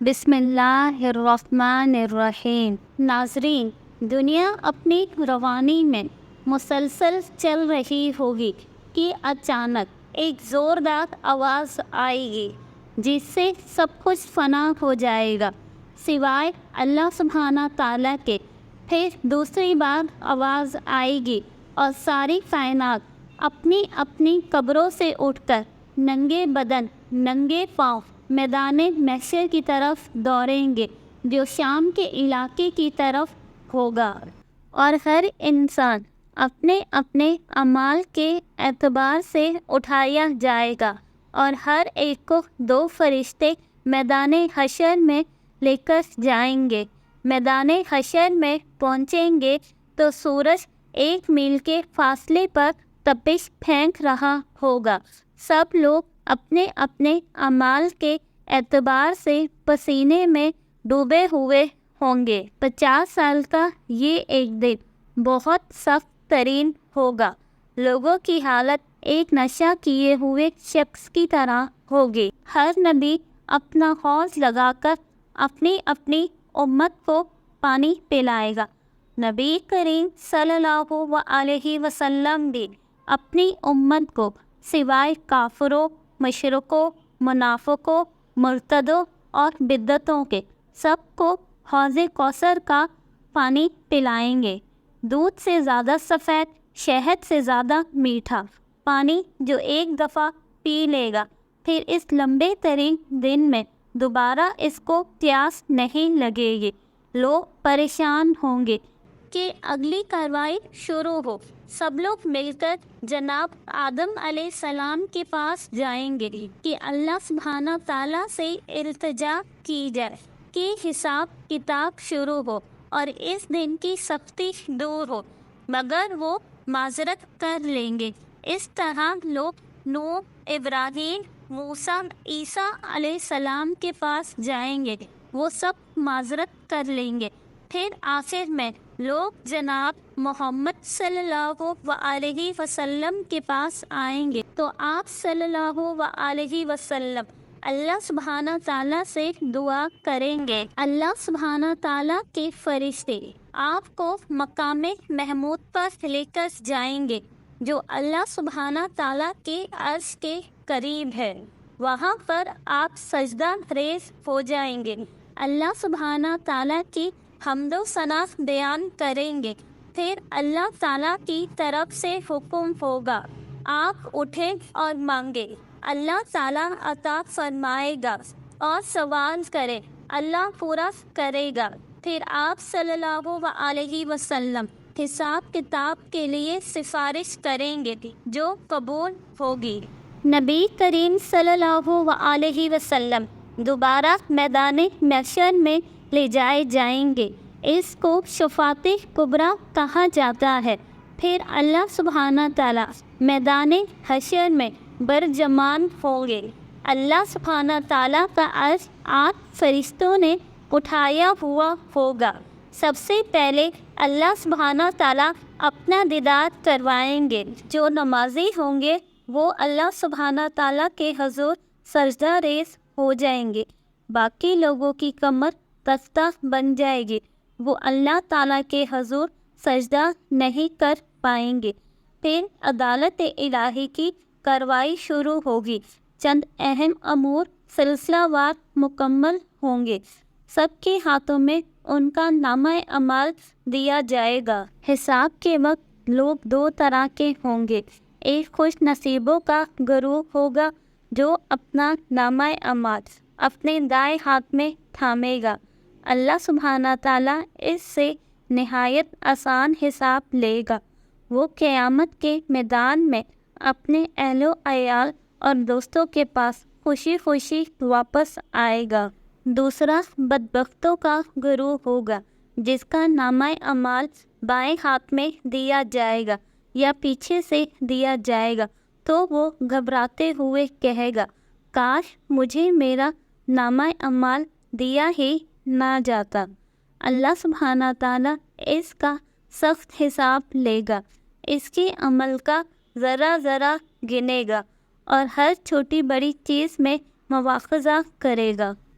بسم اللہ الرحمن الرحیم۔ ناظرین، دنیا اپنی روانی میں مسلسل چل رہی ہوگی کہ اچانک ایک زوردار آواز آئے گی جس سے سب کچھ فنا ہو جائے گا سوائے اللہ سبحانہ تعالیٰ کے۔ پھر دوسری بار آواز آئے گی اور ساری کائنات اپنی اپنی قبروں سے اٹھ کر ننگے بدن ننگے پاؤں میدان محشر کی طرف دوڑیں گے جو شام کے علاقے کی طرف ہوگا، اور ہر انسان اپنے اپنے اعمال کے اعتبار سے اٹھایا جائے گا، اور ہر ایک کو دو فرشتے میدان حشر میں لے کر جائیں گے۔ میدان حشر میں پہنچیں گے تو سورج 1 میل کے فاصلے پر تپش پھینک رہا ہوگا۔ سب لوگ اپنے اپنے اعمال کے اعتبار سے پسینے میں ڈوبے ہوئے ہوں گے۔ 50 سال کا یہ ایک دن بہت سخت ترین ہوگا۔ لوگوں کی حالت ایک نشہ کیے ہوئے شخص کی طرح ہوگی۔ ہر نبی اپنا حوض لگا کر اپنی اپنی امت کو پانی پلائے گا۔ نبی کریم صلی اللہ علیہ وسلم بھی اپنی امت کو سوائے کافروں، مشرکوں، منافقوں، مرتدوں اور بدعتوں کے سب کو حوض کوثر کا پانی پلائیں گے۔ دودھ سے زیادہ سفید، شہد سے زیادہ میٹھا پانی جو ایک دفعہ پی لے گا پھر اس لمبے ترین دن میں دوبارہ اس کو پیاس نہیں لگے گی۔ لوگ پریشان ہوں گے کہ اگلی کارروائی شروع ہو۔ سب لوگ مل کر جناب آدم علیہ السلام کے پاس جائیں گے کہ اللہ سبحانہ تعالیٰ سے التجا کی جائے کہ حساب کتاب شروع ہو اور اس دن کی سختی دور ہو، مگر وہ معذرت کر لیں گے۔ اس طرح لوگ نوح، ابراہیم، موسیٰ، عیسیٰ علیہ السلام کے پاس جائیں گے، وہ سب معذرت کر لیں گے۔ پھر آخر میں لوگ جناب محمد صلی اللہ علیہ وسلم کے پاس آئیں گے تو آپ صلی اللہ علیہ وسلم اللہ سبحانہ تعالیٰ سے دعا کریں گے۔ اللہ سبحانہ تعالیٰ کے فرشتے آپ کو مقام محمود پر لے کر جائیں گے جو اللہ سبحانہ تعالیٰ کے عرش کے قریب ہے۔ وہاں پر آپ سجدہ ریز ہو جائیں گے، اللہ سبحانہ تعالیٰ کی حمد و ثنا بیان کریں گے۔ پھر اللہ تعالیٰ کی طرف سے حکم ہوگا، آپ اٹھیں اور مانگیں، اللہ تعالیٰ عطا فرمائے گا، اور سوال کریں، اللہ پورا کرے گا۔ پھر آپ صلی اللہ علیہ وسلم حساب کتاب کے لیے سفارش کریں گے جو قبول ہوگی۔ نبی کریم صلی اللہ علیہ وسلم دوبارہ میدان محشر میں لے جائے جائیں گے۔ اس کو شفاعت کبریٰ کہا جاتا ہے۔ پھر اللہ سبحانہ تعالیٰ میدان حشر میں برجمان ہوں گے۔ اللہ سبحانہ تعالیٰ کا عرش 8 فرشتوں نے اٹھایا ہوا ہوگا۔ سب سے پہلے اللہ سبحانہ تعالیٰ اپنا دیدار کروائیں گے۔ جو نمازی ہوں گے وہ اللہ سبحانہ تعالیٰ کے حضور سجدہ ریز ہو جائیں گے۔ باقی لوگوں کی کمر تختہ بن جائے گی، وہ اللہ تعالیٰ کے حضور سجدہ نہیں کر پائیں گے۔ پھر عدالت الہی کی کارروائی شروع ہوگی۔ چند اہم امور سلسلہ وار مکمل ہوں گے۔ سب کے ہاتھوں میں ان کا نامہ اعمال دیا جائے گا۔ حساب کے وقت لوگ 2 طرح کے ہوں گے۔ ایک خوش نصیبوں کا گروہ ہوگا جو اپنا نامہ اعمال اپنے دائیں ہاتھ میں تھامے گا۔ اللہ سبحانہ تعالیٰ اس سے نہایت آسان حساب لے گا۔ وہ قیامت کے میدان میں اپنے اہل و عیال اور دوستوں کے پاس خوشی خوشی واپس آئے گا۔ دوسرا بدبختوں کا گروہ ہوگا جس کا نامہ اعمال بائیں ہاتھ میں دیا جائے گا یا پیچھے سے دیا جائے گا تو وہ گھبراتے ہوئے کہے گا، کاش مجھے میرا نامہ اعمال دیا ہی نہ جاتا۔ اللہ سبحانہ تعالیٰ اس کا سخت حساب لے گا، اس کے عمل کا ذرہ ذرہ گنے گا اور ہر چھوٹی بڑی چیز میں مواخذہ کرے گا۔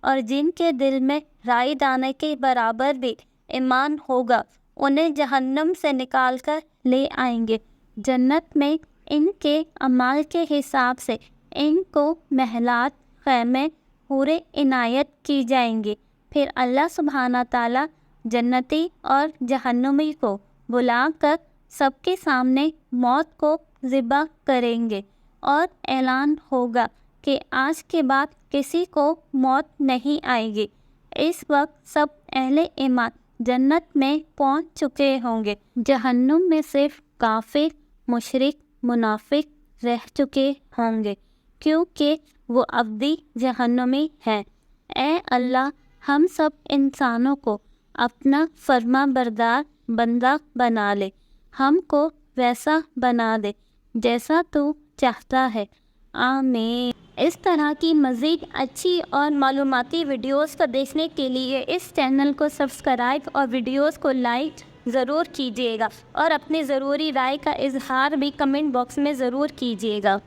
اور جن کے دل میں رائی دانے کے برابر بھی ایمان ہوگا انہیں جہنم سے نکال کر لے آئیں گے۔ جنت میں ان کے اعمال کے حساب سے ان کو محلات، خیمے پورے عنایت کی جائیں گے۔ پھر اللہ سبحانہ تعالیٰ جنتی اور جہنمی کو بلا کر سب کے سامنے موت کو ذبح کریں گے اور اعلان ہوگا کہ آج کے بعد کسی کو موت نہیں آئے گی۔ اس وقت سب اہل ایمان جنت میں پہنچ چکے ہوں گے۔ جہنم میں صرف کافر، مشرک، منافق رہ چکے ہوں گے کیونکہ وہ ابدی جہنمی ہیں۔ اے اللہ، ہم سب انسانوں کو اپنا فرما بردار بندہ بنا لے، ہم کو ویسا بنا دے جیسا تو چاہتا ہے، آمین۔ اس طرح کی مزید اچھی اور معلوماتی ویڈیوز کو دیکھنے کے لیے اس چینل کو سبسکرائب اور ویڈیوز کو لائک ضرور کیجیے گا اور اپنی ضروری رائے کا اظہار بھی کمنٹ باکس میں ضرور کیجیے گا۔